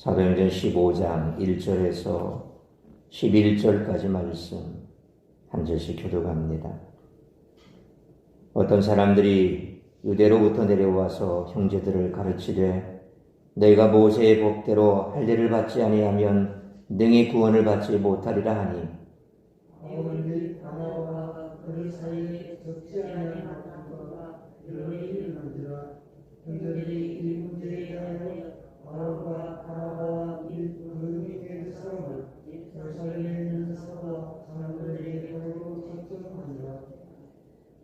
사도행전 15장 1절에서 11절까지 말씀 한 절씩 교독합니다. 어떤 사람들이 유대로부터 내려와서 형제들을 가르치되 너희가 모세의 법대로 할례를 받지 아니하면 능히 구원을 받지 못하리라 하니 바울이 바나바와 그들 사이에 적지 아니한 사람과 여론이 만들어 형제들이 이 문제에 대하여 바울과 바나바와 의논이 된 사람을 예루살렘에 있는 사도와 사람들에게 보내고 작정하니라.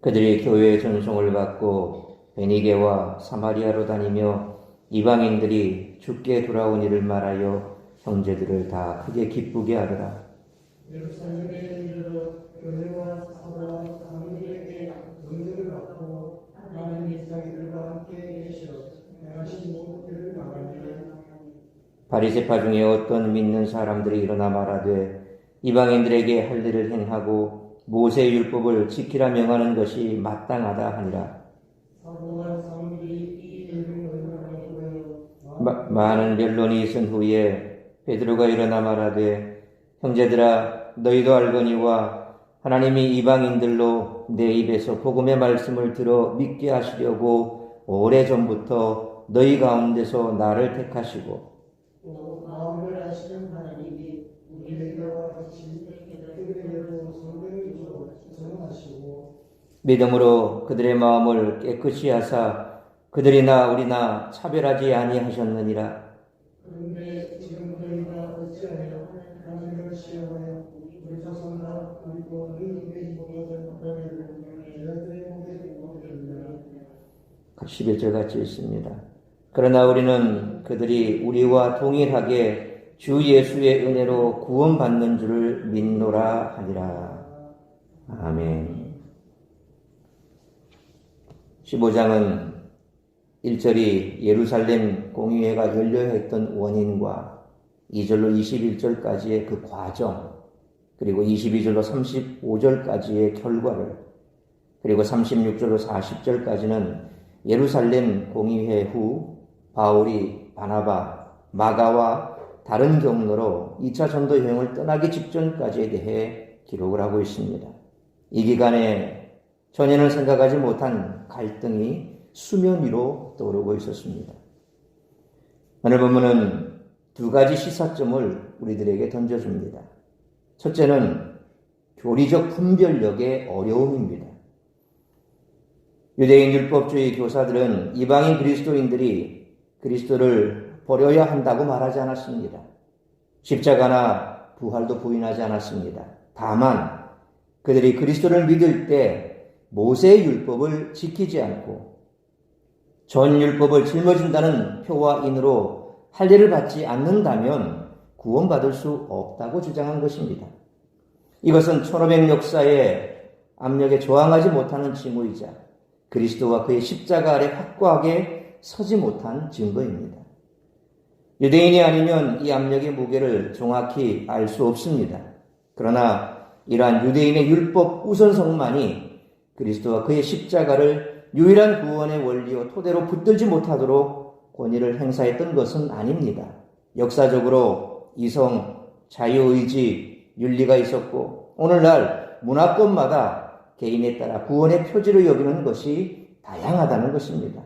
그들이 교회의 전송을 받고 베니게와 사마리아로 다니며 이방인들이 주께 돌아온 일을 말하여 형제들을 다 크게 기쁘게 하더라. 예루살렘에 이르러 교회와 사도와 사람들에게 전쟁을 받고 하나님의 자기들과 함께 계셔 행하신 모든 일을 말하며 바리새파 중에 어떤 믿는 사람들이 일어나 말하되 이방인들에게 할례를 행하고 모세의 율법을 지키라 명하는 것이 마땅하다 하니라. 사도와 사람들이 이 일을 의논하고 많은 변론이 있은 후에 베드로가 일어나 말하되 형제들아 너희도 알거니와 하나님이 이방인들로 내 입에서 복음의 말씀을 들어 믿게 하시려고 오래전부터 너희 가운데서 나를 택하시고 또 마음을 아시는 하나님이 우리에게와 같이 그들에게도 성령을 주어 전하시고 믿음으로 그들의 마음을 깨끗이 하사 그들이나 우리나 차별하지 아니하셨느니라. 그런데 지금 너희가 어찌하여 하나님을 시험하여 우리 조상과 그리고 너희에게 모든 너희를 제자들의 목에 모으느냐. 11절 같이 있습니다. 그러나 우리는 그들이 우리와 동일하게 주 예수의 은혜로 구원받는 줄을 믿노라 하니라. 아멘. 15장은 1절이 예루살렘 공의회가 열려야 했던 원인과 2절로 21절까지의 그 과정, 그리고 22절로 35절까지의 결과를, 그리고 36절로 40절까지는 예루살렘 공의회 후 바울이 바나바, 마가와 다른 경로로 2차 전도 여행을 떠나기 직전까지에 대해 기록을 하고 있습니다. 이 기간에 전에는 생각하지 못한 갈등이 수면 위로 떠오르고 있었습니다. 오늘 본문은 두 가지 시사점을 우리들에게 던져줍니다. 첫째는 교리적 분별력의 어려움입니다. 유대인 율법주의 교사들은 이방인 그리스도인들이 그리스도를 버려야 한다고 말하지 않았습니다. 십자가나 부활도 부인하지 않았습니다. 다만 그들이 그리스도를 믿을 때 모세의 율법을 지키지 않고 전 율법을 짊어진다는 표와 인으로 할례를 받지 않는다면 구원받을 수 없다고 주장한 것입니다. 이것은 1500 역사의 압력에 저항하지 못하는 징후이자 그리스도와 그의 십자가 아래 확고하게 서지 못한 증거입니다. 유대인이 아니면 이 압력의 무게를 정확히 알 수 없습니다. 그러나 이러한 유대인의 율법 우선성만이 그리스도와 그의 십자가를 유일한 구원의 원리와 토대로 붙들지 못하도록 권위를 행사했던 것은 아닙니다. 역사적으로 이성, 자유의지, 윤리가 있었고 오늘날 문화권마다 개인에 따라 구원의 표지로 여기는 것이 다양하다는 것입니다.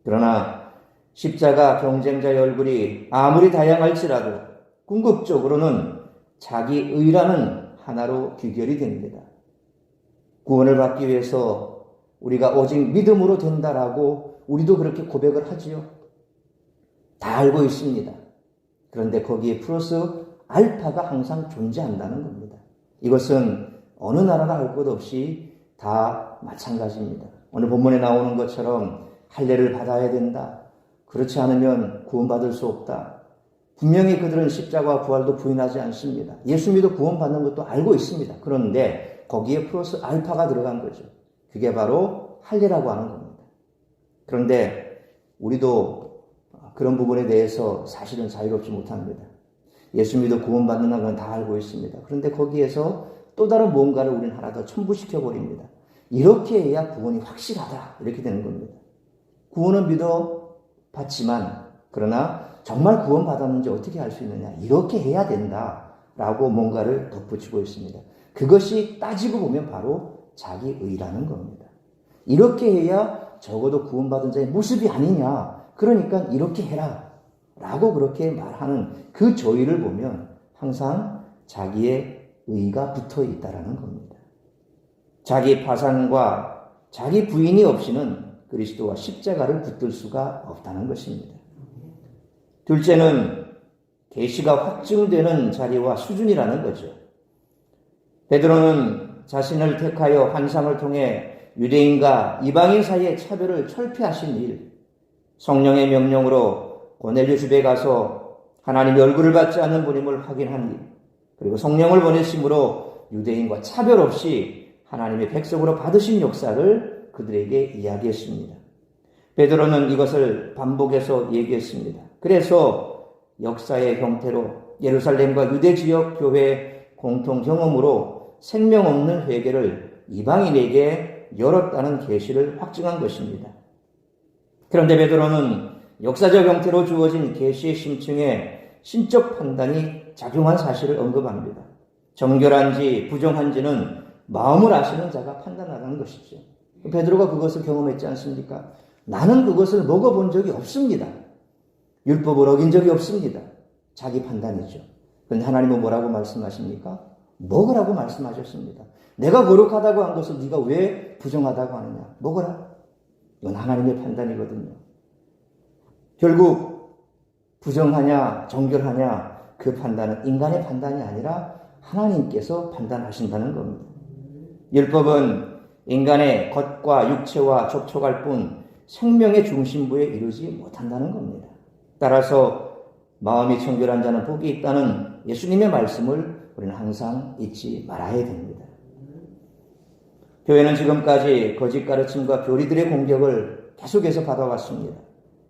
그러나 십자가 경쟁자의 얼굴이 아무리 다양할지라도 궁극적으로는 자기 의라는 하나로 귀결이 됩니다. 구원을 받기 위해서 우리가 오직 믿음으로 된다라고 우리도 그렇게 고백을 하지요. 다 알고 있습니다. 그런데 거기에 플러스 알파가 항상 존재한다는 겁니다. 이것은 어느 나라나 할 것 없이 다 마찬가지입니다. 오늘 본문에 나오는 것처럼 할례를 받아야 된다. 그렇지 않으면 구원받을 수 없다. 분명히 그들은 십자가와 부활도 부인하지 않습니다. 예수 믿어 구원받는 것도 알고 있습니다. 그런데 거기에 플러스 알파가 들어간 거죠. 그게 바로 할례라고 하는 겁니다. 그런데 우리도 그런 부분에 대해서 사실은 자유롭지 못합니다. 예수 믿어 구원받는 건 다 알고 있습니다. 그런데 거기에서 또 다른 뭔가를 우리는 하나 더 첨부시켜버립니다. 이렇게 해야 구원이 확실하다. 이렇게 되는 겁니다. 구원은 믿어 받지만 그러나 정말 구원받았는지 어떻게 알 수 있느냐? 이렇게 해야 된다라고 뭔가를 덧붙이고 있습니다. 그것이 따지고 보면 바로 자기의라는 겁니다. 이렇게 해야 적어도 구원받은 자의 모습이 아니냐. 그러니까 이렇게 해라 라고 그렇게 말하는 그 조의를 보면 항상 자기의 의가 붙어 있다라는 겁니다. 자기 파산과 자기 부인이 없이는 그리스도와 십자가를 붙들 수가 없다는 것입니다. 둘째는 계시가 확증되는 자리와 수준이라는 거죠. 베드로는 자신을 택하여 환상을 통해 유대인과 이방인 사이의 차별을 철폐하신 일, 성령의 명령으로 고넬료 집에 가서 하나님의 얼굴을 받지 않는 분임을 확인한 일, 그리고 성령을 보내심으로 유대인과 차별 없이 하나님의 백성으로 받으신 역사를 그들에게 이야기했습니다. 베드로는 이것을 반복해서 얘기했습니다. 그래서 역사의 형태로 예루살렘과 유대 지역 교회 공통 경험으로 생명 없는 회개를 이방인에게 열었다는 계시를 확증한 것입니다. 그런데 베드로는 역사적 형태로 주어진 계시의 심층에 신적 판단이 작용한 사실을 언급합니다. 정결한지 부정한지는 마음을 아시는 자가 판단하라는 것이죠. 베드로가 그것을 경험했지 않습니까? 나는 그것을 먹어본 적이 없습니다. 율법을 어긴 적이 없습니다. 자기 판단이죠. 그런데 하나님은 뭐라고 말씀하십니까? 먹으라고 말씀하셨습니다. 내가 거룩하다고 한 것을 네가 왜 부정하다고 하느냐? 먹어라. 이건 하나님의 판단이거든요. 결국 부정하냐 정결하냐 그 판단은 인간의 판단이 아니라 하나님께서 판단하신다는 겁니다. 율법은 인간의 겉과 육체와 접촉할 뿐 생명의 중심부에 이르지 못한다는 겁니다. 따라서 마음이 청결한 자는 복이 있다는 예수님의 말씀을 우리는 항상 잊지 말아야 됩니다. 교회는 지금까지 거짓 가르침과 교리들의 공격을 계속해서 받아왔습니다.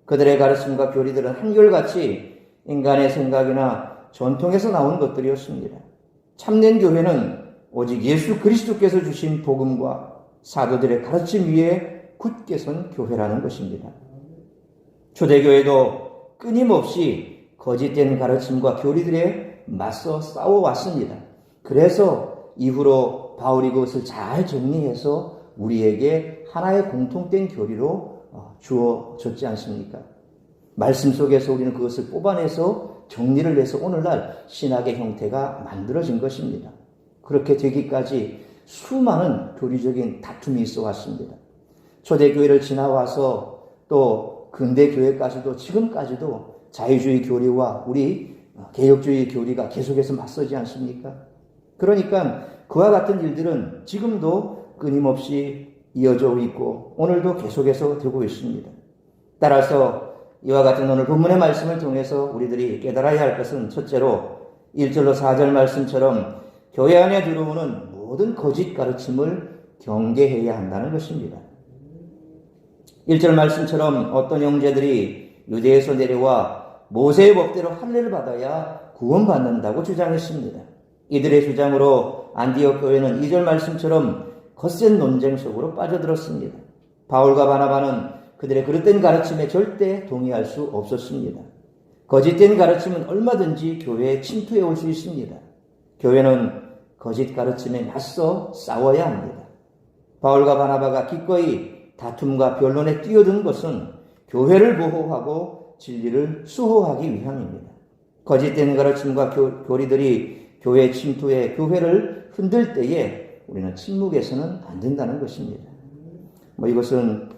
그들의 가르침과 교리들은 한결같이 인간의 생각이나 전통에서 나온 것들이었습니다. 참된 교회는 오직 예수 그리스도께서 주신 복음과 사도들의 가르침 위에 굳게 선 교회라는 것입니다. 초대교회도 끊임없이 거짓된 가르침과 교리들에 맞서 싸워왔습니다. 그래서 이후로 바울이 그것을 잘 정리해서 우리에게 하나의 공통된 교리로 주어졌지 않습니까? 말씀 속에서 우리는 그것을 뽑아내서 정리를 해서 오늘날 신학의 형태가 만들어진 것입니다. 그렇게 되기까지 수많은 교리적인 다툼이 있어 왔습니다. 초대교회를 지나와서 또 근대교회까지도 지금까지도 자유주의 교리와 우리 개혁주의 교리가 계속해서 맞서지 않습니까? 그러니까 그와 같은 일들은 지금도 끊임없이 이어져 있고 오늘도 계속해서 되고 있습니다. 따라서 이와 같은 오늘 본문의 말씀을 통해서 우리들이 깨달아야 할 것은 첫째로 1절로 4절 말씀처럼 교회 안에 들어오는 모든 거짓 가르침을 경계해야 한다는 것입니다. 1절 말씀처럼 어떤 형제들이 유대에서 내려와 모세의 법대로 할례를 받아야 구원받는다고 주장했습니다. 이들의 주장으로 안디옥 교회는 2절 말씀처럼 거센 논쟁 속으로 빠져들었습니다. 바울과 바나바는 그들의 그릇된 가르침에 절대 동의할 수 없었습니다. 거짓된 가르침은 얼마든지 교회에 침투해 올 수 있습니다. 교회는 거짓 가르침에 맞서 싸워야 합니다. 바울과 바나바가 기꺼이 다툼과 변론에 뛰어든 것은 교회를 보호하고 진리를 수호하기 위함입니다. 거짓된 가르침과 교리들이 교회에 침투해 교회를 흔들 때에 우리는 침묵해서는 안 된다는 것입니다. 이것은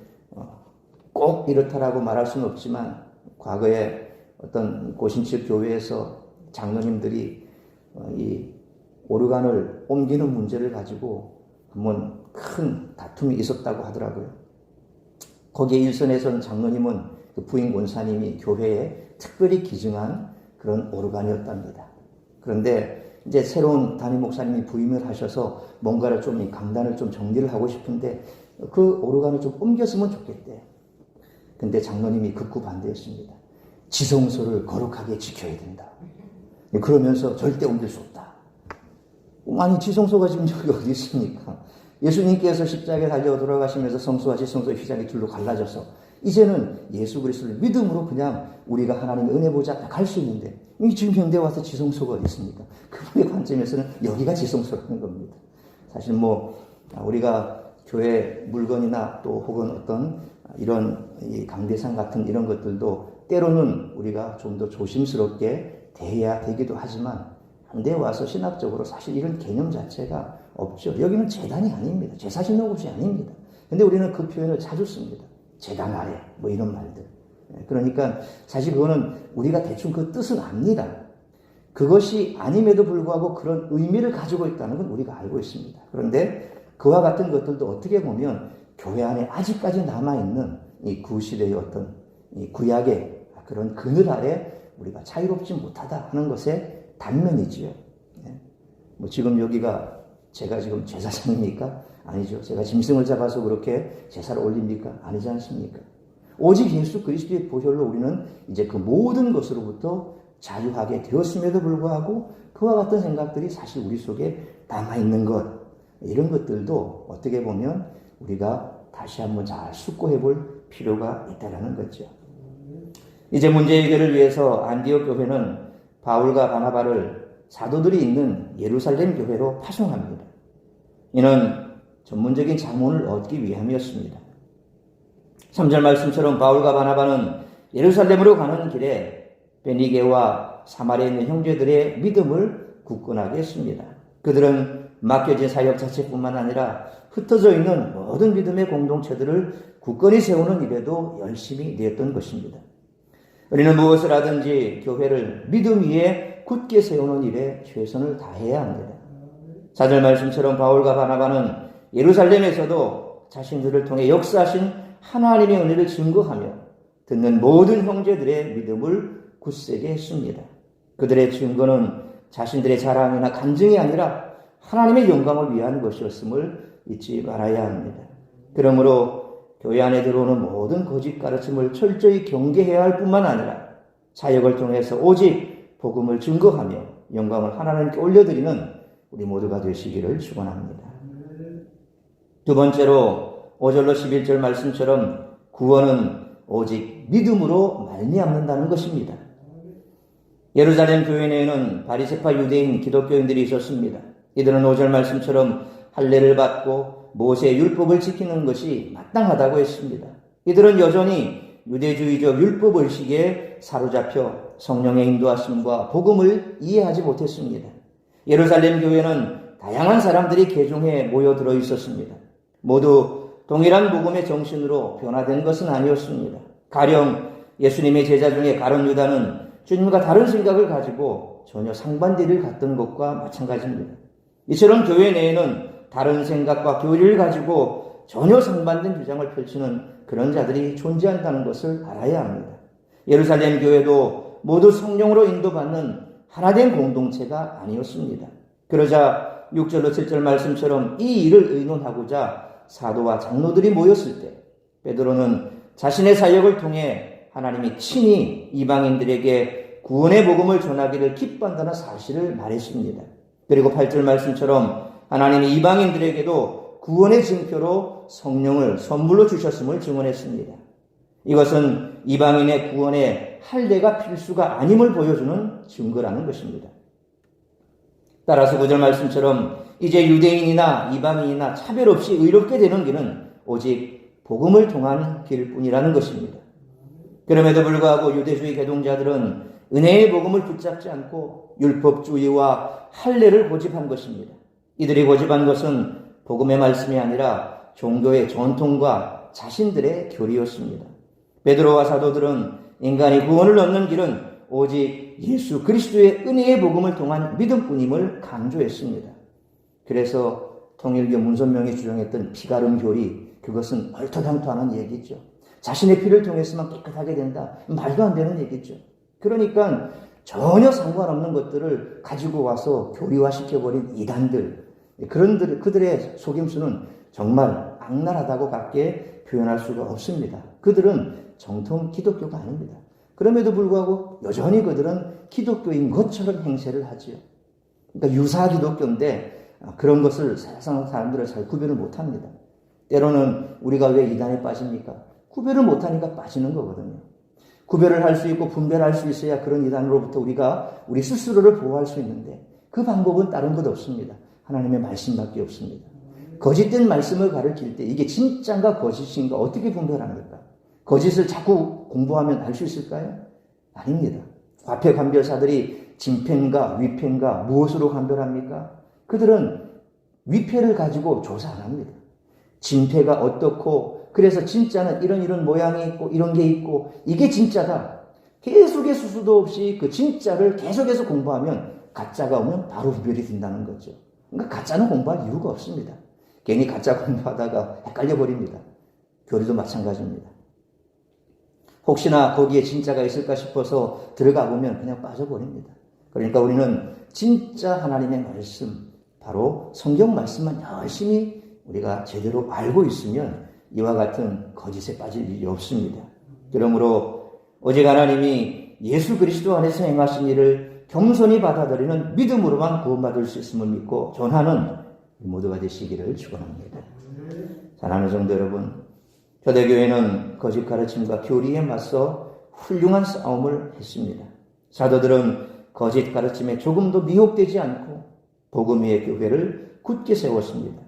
꼭 이렇다라고 말할 수는 없지만 과거에 어떤 고신칠 교회에서 장로님들이 이 오르간을 옮기는 문제를 가지고 한번 큰 다툼이 있었다고 하더라고요. 거기에 일선에선 장로님은 그 부인 권사님이 교회에 특별히 기증한 그런 오르간이었답니다. 그런데 이제 새로운 담임 목사님이 부임을 하셔서 뭔가를 좀 강단을 좀 정리를 하고 싶은데 그 오르간을 좀 옮겼으면 좋겠대. 근데 장로님이 극구 반대했습니다. 지성소를 거룩하게 지켜야 된다. 그러면서 절대 옮길 수 없다. 아니 지성소가 지금 여기 어디 있습니까? 예수님께서 십자가에 달려 돌아가시면서 성소와 지성소의 휘장이 둘로 갈라져서 이제는 예수 그리스도를 믿음으로 그냥 우리가 하나님의 은혜 보좌 앞에 갈 수 있는데 지금 현대에 와서 지성소가 어디 있습니까? 그분의 관점에서는 여기가 지성소라는 겁니다. 사실 우리가 교회 물건이나 또 혹은 어떤 이런 이 강대상 같은 이런 것들도 때로는 우리가 좀 더 조심스럽게 대해야 되기도 하지만 현대에 와서 신학적으로 사실 이런 개념 자체가 없죠. 여기는 제단이 아닙니다. 제사 지는 곳이 아닙니다. 근데 우리는 그 표현을 자주 씁니다. 제단 아래 이런 말들. 그러니까 사실 그거는 우리가 대충 그 뜻은 압니다. 그것이 아님에도 불구하고 그런 의미를 가지고 있다는 건 우리가 알고 있습니다. 그런데 그와 같은 것들도 어떻게 보면 교회 안에 아직까지 남아있는 이 구시대의 어떤 이 구약의 그런 그늘 아래 우리가 자유롭지 못하다 하는 것의 단면이지요. 지금 여기가 제가 지금 제사장입니까? 아니죠. 제가 짐승을 잡아서 그렇게 제사를 올립니까? 아니지 않습니까? 오직 예수 그리스도의 보혈로 우리는 이제 그 모든 것으로부터 자유하게 되었음에도 불구하고 그와 같은 생각들이 사실 우리 속에 남아있는 것, 이런 것들도 어떻게 보면 우리가 다시 한번 잘 숙고해 볼 필요가 있다는 거죠. 이제 문제 해결을 위해서 안디옥 교회는 바울과 바나바를 사도들이 있는 예루살렘 교회로 파송합니다. 이는 전문적인 자문을 얻기 위함이었습니다. 3절 말씀처럼 바울과 바나바는 예루살렘으로 가는 길에 베니게와 사마리아에 있는 형제들의 믿음을 굳건하게 했습니다. 그들은 맡겨진 사역 자체뿐만 아니라 흩어져 있는 모든 믿음의 공동체들을 굳건히 세우는 일에도 열심히 내었던 것입니다. 우리는 무엇을 하든지 교회를 믿음 위에 굳게 세우는 일에 최선을 다해야 합니다. 4절 말씀처럼 바울과 바나바는 예루살렘에서도 자신들을 통해 역사하신 하나님의 은혜를 증거하며 듣는 모든 형제들의 믿음을 굳세게 했습니다. 그들의 증거는 자신들의 자랑이나 간증이 아니라 하나님의 영광을 위한 것이었음을 잊지 말아야 합니다. 그러므로 교회 안에 들어오는 모든 거짓 가르침을 철저히 경계해야 할 뿐만 아니라 사역을 통해서 오직 복음을 증거하며 영광을 하나님께 올려드리는 우리 모두가 되시기를 축원합니다. 두 번째로 5절로 11절 말씀처럼 구원은 오직 믿음으로 말미암는다는 것입니다. 예루살렘 교회 내에는 바리새파 유대인 기독교인들이 있었습니다. 이들은 5절 말씀처럼 할례를 받고 모세의 율법을 지키는 것이 마땅하다고 했습니다. 이들은 여전히 유대주의적 율법 의식에 사로잡혀 성령의 인도하심과 복음을 이해하지 못했습니다. 예루살렘 교회는 다양한 사람들이 개종해 모여들어 있었습니다. 모두 동일한 복음의 정신으로 변화된 것은 아니었습니다. 가령 예수님의 제자 중에 가룟 유다는 주님과 다른 생각을 가지고 전혀 상반대를 갔던 것과 마찬가지입니다. 이처럼 교회 내에는 다른 생각과 교리를 가지고 전혀 상반된 주장을 펼치는 그런 자들이 존재한다는 것을 알아야 합니다. 예루살렘 교회도 모두 성령으로 인도받는 하나된 공동체가 아니었습니다. 그러자 6절로 7절 말씀처럼 이 일을 의논하고자 사도와 장로들이 모였을 때 베드로는 자신의 사역을 통해 하나님이 친히 이방인들에게 구원의 복음을 전하기를 기뻐한다는 사실을 말했습니다. 그리고 8절 말씀처럼 하나님이 이방인들에게도 구원의 증표로 성령을 선물로 주셨음을 증언했습니다. 이것은 이방인의 구원에 할례가 필수가 아님을 보여주는 증거라는 것입니다. 따라서 9절 말씀처럼 이제 유대인이나 이방인이나 차별 없이 의롭게 되는 길은 오직 복음을 통한 길뿐이라는 것입니다. 그럼에도 불구하고 유대주의 개동자들은 은혜의 복음을 붙잡지 않고 율법주의와 할례를 고집한 것입니다. 이들이 고집한 것은 복음의 말씀이 아니라 종교의 전통과 자신들의 교리였습니다. 베드로와 사도들은 인간이 구원을 얻는 길은 오직 예수 그리스도의 은혜의 복음을 통한 믿음뿐임을 강조했습니다. 그래서 통일교 문선명이 주장했던 피가름 교리, 그것은 얼토당토하는 얘기죠. 자신의 피를 통해서만 깨끗하게 된다. 말도 안 되는 얘기죠. 그러니까 전혀 상관없는 것들을 가지고 와서 교리화시켜버린 이단들, 그들의 속임수는 정말 악랄하다고밖에 표현할 수가 없습니다. 그들은 정통 기독교가 아닙니다. 그럼에도 불구하고 여전히 그들은 기독교인 것처럼 행세를 하지요. 그러니까 유사 기독교인데 그런 것을 세상 사람들은 잘 구별을 못합니다. 때로는 우리가 왜 이단에 빠집니까? 구별을 못하니까 빠지는 거거든요. 구별을 할 수 있고 분별할 수 있어야 그런 이단으로부터 우리가 우리 스스로를 보호할 수 있는데 그 방법은 다른 것 없습니다. 하나님의 말씀밖에 없습니다. 거짓된 말씀을 가르칠 때 이게 진짜인가 거짓인가 어떻게 분별합니까? 거짓을 자꾸 공부하면 알 수 있을까요? 아닙니다. 화폐 감별사들이 진폐인가 위폐인가 무엇으로 감별합니까? 그들은 위폐를 가지고 조사 안 합니다. 진폐가 어떻고 그래서 진짜는 이런 모양이 있고 이런 게 있고 이게 진짜다. 계속해서 수도 없이 그 진짜를 계속해서 공부하면 가짜가 오면 바로 구별이 된다는 거죠. 그러니까 가짜는 공부할 이유가 없습니다. 괜히 가짜 공부하다가 헷갈려 버립니다. 교리도 마찬가지입니다. 혹시나 거기에 진짜가 있을까 싶어서 들어가 보면 그냥 빠져버립니다. 그러니까 우리는 진짜 하나님의 말씀, 바로 성경 말씀만 열심히 우리가 제대로 알고 있으면 이와 같은 거짓에 빠질 일이 없습니다. 그러므로 오직 하나님이 예수 그리스도 안에서 행하신 일을 겸손히 받아들이는 믿음으로만 구원받을 수 있음을 믿고 전하는 모두가 되시기를 축원합니다. 사랑하는 성도 여러분, 초대교회는 거짓 가르침과 교리에 맞서 훌륭한 싸움을 했습니다. 사도들은 거짓 가르침에 조금도 미혹되지 않고 복음 위의 교회를 굳게 세웠습니다.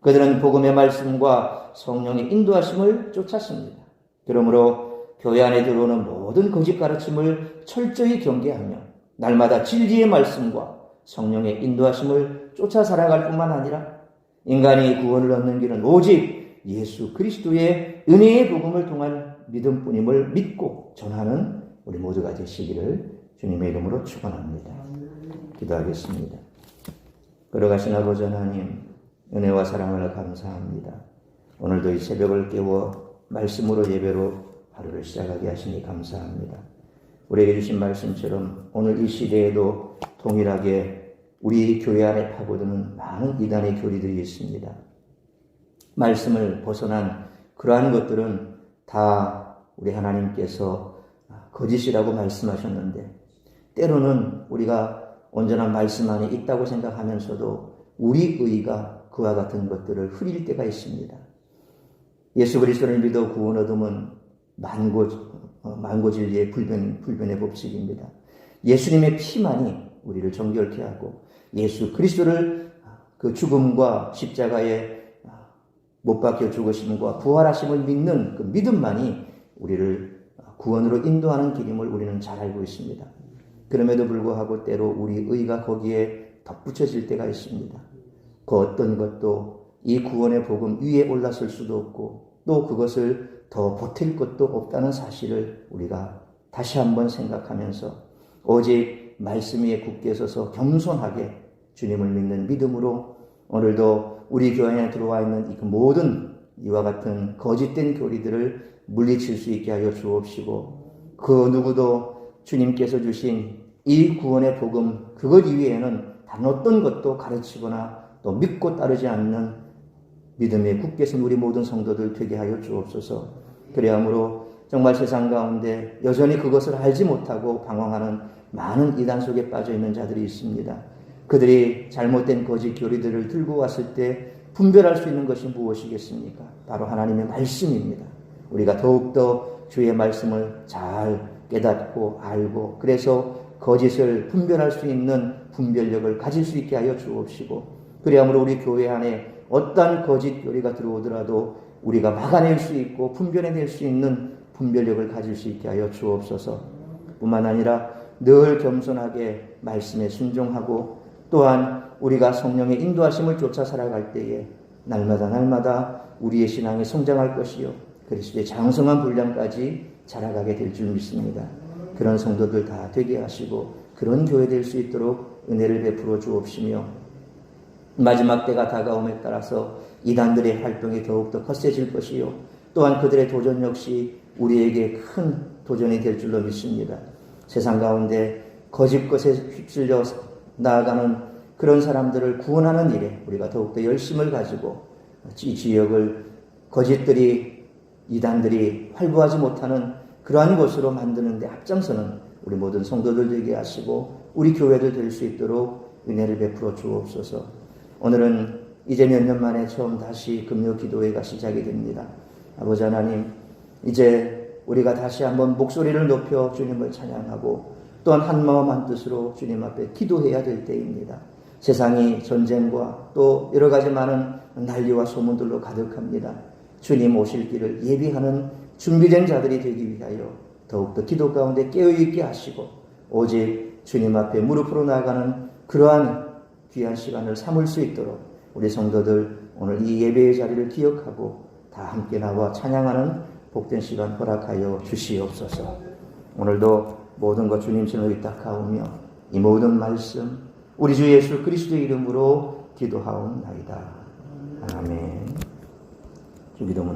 그들은 복음의 말씀과 성령의 인도하심을 쫓았습니다. 그러므로 교회 안에 들어오는 모든 거짓 가르침을 철저히 경계하며 날마다 진리의 말씀과 성령의 인도하심을 쫓아 살아갈 뿐만 아니라 인간이 구원을 얻는 길은 오직 예수 그리스도의 은혜의 복음을 통한 믿음뿐임을 믿고 전하는 우리 모두가 되시기를 주님의 이름으로 축원합니다. 기도하겠습니다. 걸어가신 아버지 하나님, 은혜와 사랑을 감사합니다. 오늘도 이 새벽을 깨워 말씀으로 예배로 하루를 시작하게 하시니 감사합니다. 우리에게 주신 말씀처럼 오늘 이 시대에도 동일하게 우리 교회 안에 파고드는 많은 이단의 교리들이 있습니다. 말씀을 벗어난 그러한 것들은 다 우리 하나님께서 거짓이라고 말씀하셨는데 때로는 우리가 온전한 말씀 안에 있다고 생각하면서도 우리 의가 그와 같은 것들을 흐릴 때가 있습니다. 예수 그리스도를 믿어 구원 얻음은 만고진리의 불변의 법칙입니다. 예수님의 피만이 우리를 정결케 하고 예수 그리스도를 그 죽음과 십자가에 못 박혀 죽으심과 부활하심을 믿는 그 믿음만이 우리를 구원으로 인도하는 길임을 우리는 잘 알고 있습니다. 그럼에도 불구하고 때로 우리 의가 거기에 덧붙여질 때가 있습니다. 그 어떤 것도 이 구원의 복음 위에 올라설 수도 없고 또 그것을 더 보탤 것도 없다는 사실을 우리가 다시 한번 생각하면서 오직 말씀 위에 굳게 서서 겸손하게 주님을 믿는 믿음으로 오늘도 우리 교회에 들어와 있는 그 모든 이와 같은 거짓된 교리들을 물리칠 수 있게 하여 주옵시고 그 누구도 주님께서 주신 이 구원의 복음 그것 이외에는 다른 어떤 것도 가르치거나 또 믿고 따르지 않는 믿음에 굳게 선 우리 모든 성도들 되게 하여 주옵소서. 그리함으로 정말 세상 가운데 여전히 그것을 알지 못하고 방황하는 많은 이단 속에 빠져 있는 자들이 있습니다. 그들이 잘못된 거짓 교리들을 들고 왔을 때 분별할 수 있는 것이 무엇이겠습니까? 바로 하나님의 말씀입니다. 우리가 더욱더 주의 말씀을 잘 깨닫고 알고 그래서 거짓을 분별할 수 있는 분별력을 가질 수 있게 하여 주옵시고 그리함으로 우리 교회 안에 어떠한 거짓 교리가 들어오더라도 우리가 막아낼 수 있고 분별해낼 수 있는 분별력을 가질 수 있게 하여 주옵소서. 뿐만 아니라 늘 겸손하게 말씀에 순종하고 또한 우리가 성령의 인도하심을 쫓아 살아갈 때에 날마다 우리의 신앙이 성장할 것이요 그리스도의 장성한 분량까지 자라가게 될 줄 믿습니다. 그런 성도들 다 되게 하시고 그런 교회 될 수 있도록 은혜를 베풀어 주옵시며 마지막 때가 다가옴에 따라서 이단들의 활동이 더욱더 거세질 것이요 또한 그들의 도전 역시 우리에게 큰 도전이 될 줄로 믿습니다. 세상 가운데 거짓 것에 휩쓸려 나아가는 그런 사람들을 구원하는 일에 우리가 더욱더 열심을 가지고 이 지역을 거짓들이 이단들이 활보하지 못하는 그러한 곳으로 만드는 데 앞장서는 우리 모든 성도들 되게 하시고 우리 교회들 될 수 있도록 은혜를 베풀어 주옵소서. 오늘은 이제 몇 년 만에 처음 다시 금요 기도회가 시작이 됩니다. 아버지 하나님, 이제 우리가 다시 한번 목소리를 높여 주님을 찬양하고 또한 한마음 한뜻으로 주님 앞에 기도해야 될 때입니다. 세상이 전쟁과 또 여러 가지 많은 난리와 소문들로 가득합니다. 주님 오실 길을 예비하는 준비된 자들이 되기 위하여 더욱더 기도 가운데 깨어있게 하시고 오직 주님 앞에 무릎으로 나아가는 그러한 귀한 시간을 삼을 수 있도록 우리 성도들 오늘 이 예배의 자리를 기억하고 다 함께 나와 찬양하는 복된 시간 허락하여 주시옵소서. 오늘도 모든 것 주님 손을 의탁하오며 이 모든 말씀 우리 주 예수 그리스도의 이름으로 기도하옵나이다. 아멘. 주기도문